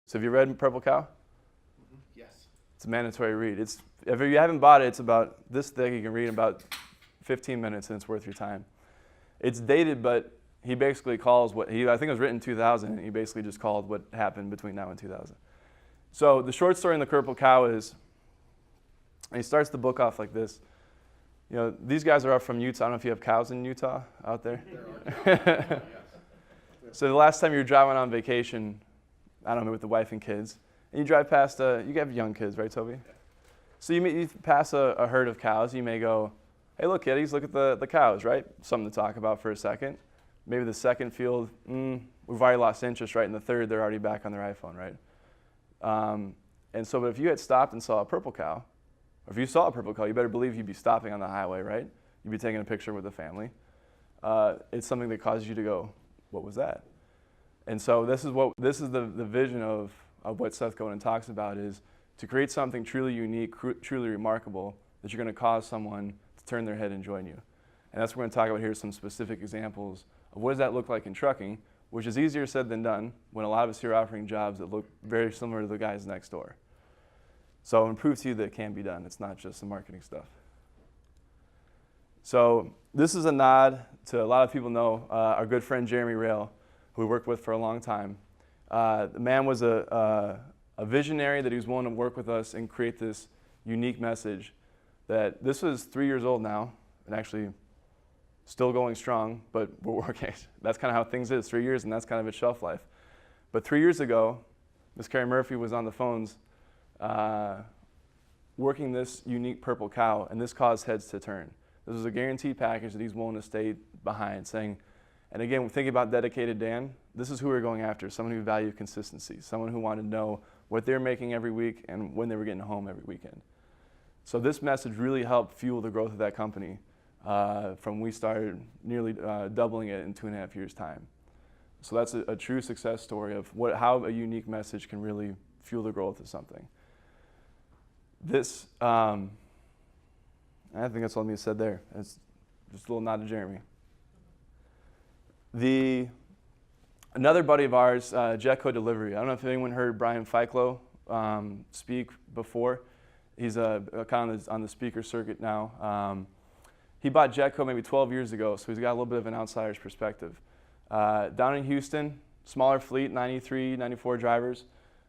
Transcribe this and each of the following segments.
So have you read Purple Cow? Yes. It's a mandatory read. If you haven't bought it, it's about this thick. You can read in about 15 minutes, and it's worth your time. It's dated, but he basically calls I think it was written in 2000, and he basically just called what happened between now and 2000. So the short story in the Purple Cow is, and he starts the book off like this. You know, these guys are up from Utah. I don't know if you have cows in Utah out there. There are. So the last time you were driving on vacation, I don't know, with the wife and kids, and you drive past, you have young kids, right, Toby? Yeah. So you pass a herd of cows. You may go, hey, look, kiddies, look at the cows, right? Something to talk about for a second. Maybe the second field, we've already lost interest, right? And the third, they're already back on their iPhone, right? And so, but if you had stopped and saw a purple cow, or if you saw a purple cow, you better believe you'd be stopping on the highway, right? You'd be taking a picture with the family. It's something that causes you to go, what was that? And so this is the vision of what Seth Godin talks about, is to create something truly unique, truly remarkable, that you're going to cause someone to turn their head and join you. And that's what we're going to talk about here, some specific examples of what does that look like in trucking, which is easier said than done when a lot of us here are offering jobs that look very similar to the guys next door. So I'm prove to you that it can be done. It's not just the marketing stuff. So this is a nod to a lot of people know our good friend Jeremy Rail, who we worked with for a long time. The man was a visionary that he was willing to work with us and create this unique message. That this was 3 years old now, and actually still going strong, but we're working. That's kind of how things is, 3 years, and that's kind of its shelf life. But 3 years ago, Miss Carrie Murphy was on the phones working this unique purple cow, and this caused heads to turn. This was a guaranteed package that he's willing to stay behind, saying, and again, we're thinking about dedicated Dan, this is who we're going after, someone who valued consistency, someone who wanted to know what they're making every week and when they were getting home every weekend. So this message really helped fuel the growth of that company from we started nearly doubling it in 2.5 years' time. So that's a true success story of how a unique message can really fuel the growth of something. This, I think that's all me said there. It's just a little nod to Jeremy. Another buddy of ours, Jetco Delivery. I don't know if anyone heard Brian Ficlo speak before. He's kind of on the speaker circuit now. He bought Jetco maybe 12 years ago, so he's got a little bit of an outsider's perspective. Down in Houston, smaller fleet, 93, 94 drivers.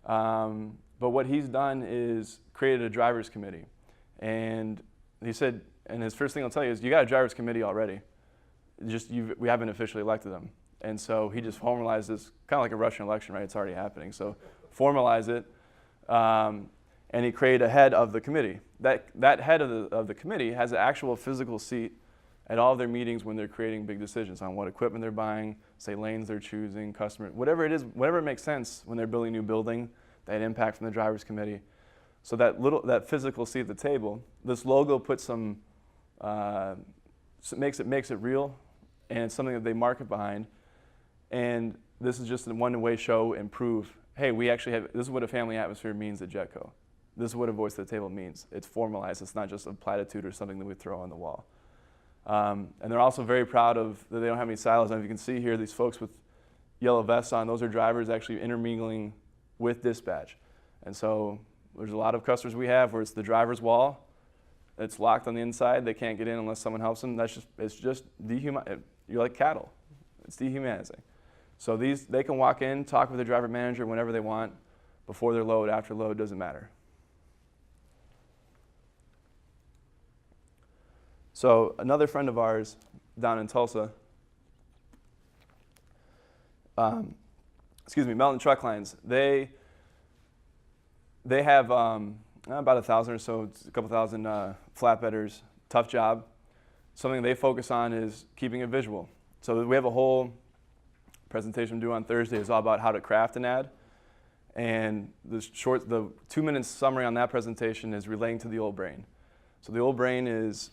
But what he's done is created a driver's committee. And he said, and his first thing I'll tell you is, you got a driver's committee already. We haven't officially elected them. And so he just formalized this, kind of like a Russian election, right? It's already happening. So formalize it. And he created a head of the committee. That head of the committee has an actual physical seat at all of their meetings when they're creating big decisions on what equipment they're buying, say lanes they're choosing, customer, whatever it is, whatever makes sense when they're building a new building, that impact from the driver's committee. So that physical seat at the table, this logo puts some, makes it real, and it's something that they market behind. And this is just a one-way show and prove, hey, we actually have, this is what a family atmosphere means at Jetco. This is what a voice at the table means. It's formalized. It's not just a platitude or something that we throw on the wall. And they're also very proud of that they don't have any silos. And if you can see here, these folks with yellow vests on, those are drivers actually intermingling with dispatch. And so there's a lot of customers we have where it's the driver's wall. It's locked on the inside. They can't get in unless someone helps them. It's just you're like cattle. It's dehumanizing. So they can walk in, talk with the driver manager whenever they want, before their load, after load, doesn't matter. So another friend of ours down in Tulsa, Melton Truck Lines, they have about 1,000 or so, a couple thousand flatbedders, tough job. Something they focus on is keeping it visual. So we have a whole presentation due on Thursday. It's all about how to craft an ad. And the 2-minute summary on that presentation is relating to the old brain. So the old brain is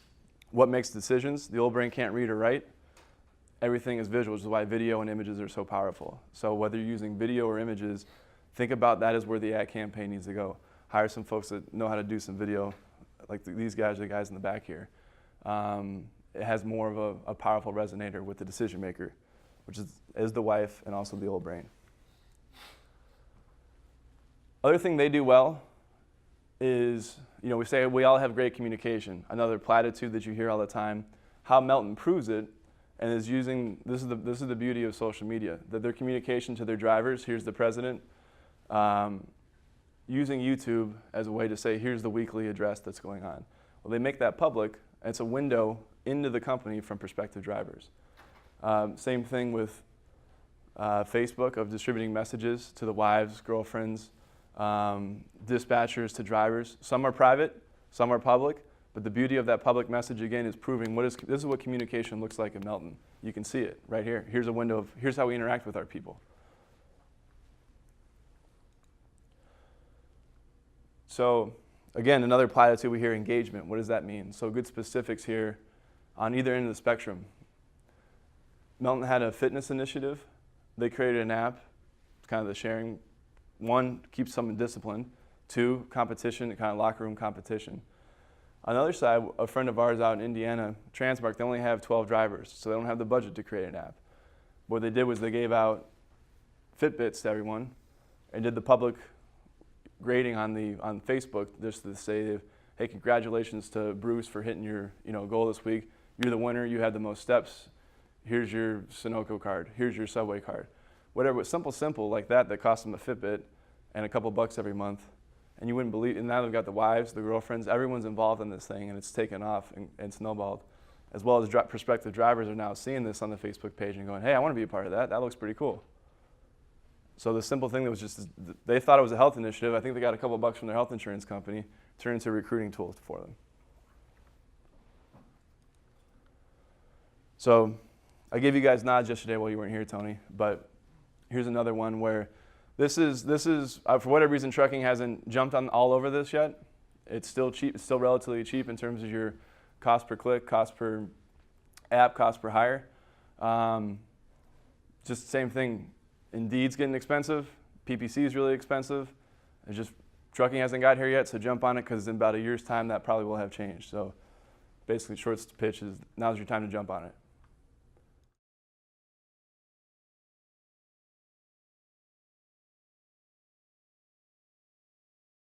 what makes decisions. The old brain can't read or write. Everything is visual, which is why video and images are so powerful. So whether you're using video or images, think about that as where the ad campaign needs to go. Hire some folks that know how to do some video, like these guys, the guys in the back here. It has more of a powerful resonator with the decision maker, which is the wife and also the old brain. Other thing they do well is, we say we all have great communication. Another platitude that you hear all the time. How Melton proves it, and is using, this is the beauty of social media, that their communication to their drivers, here's the president, using YouTube as a way to say, here's the weekly address that's going on. Well, they make that public, and it's a window into the company from prospective drivers. Same thing with Facebook, of distributing messages to the wives, girlfriends, dispatchers to drivers. Some are private, some are public, but the beauty of that public message, again, is proving this is what communication looks like in Melton. You can see it right here. Here's a window of, here's how we interact with our people. So again, another platitude we hear, engagement. What does that mean? So good specifics here on either end of the spectrum. Melton had a fitness initiative. They created an app, kind of the sharing. One, keeps someone disciplined. Two, competition, kind of locker room competition. On the other side, a friend of ours out in Indiana, Transmark, they only have 12 drivers, so they don't have the budget to create an app. What they did was they gave out Fitbits to everyone and did the public grading on Facebook just to say, hey, congratulations to Bruce for hitting your goal this week. You're the winner. You had the most steps. Here's your Sunoco card. Here's your Subway card. Whatever, simple like that cost them a Fitbit and a couple bucks every month. And you wouldn't believe, and now they've got the wives, the girlfriends, everyone's involved in this thing, and it's taken off and snowballed. As well as prospective drivers are now seeing this on the Facebook page and going, hey, I want to be a part of that. That looks pretty cool. So the simple thing that was just, they thought it was a health initiative. I think they got a couple bucks from their health insurance company, turned into a recruiting tool for them. So I gave you guys nods yesterday while you weren't here, Tony, but here's another one where this is for whatever reason, trucking hasn't jumped on all over this yet. It's still cheap. It's still relatively cheap in terms of your cost per click, cost per app, cost per hire. Just the same thing. Indeed's getting expensive. PPC is really expensive. It's just trucking hasn't got here yet, so jump on it because in about a year's time that probably will have changed. So basically, short pitch is now's your time to jump on it.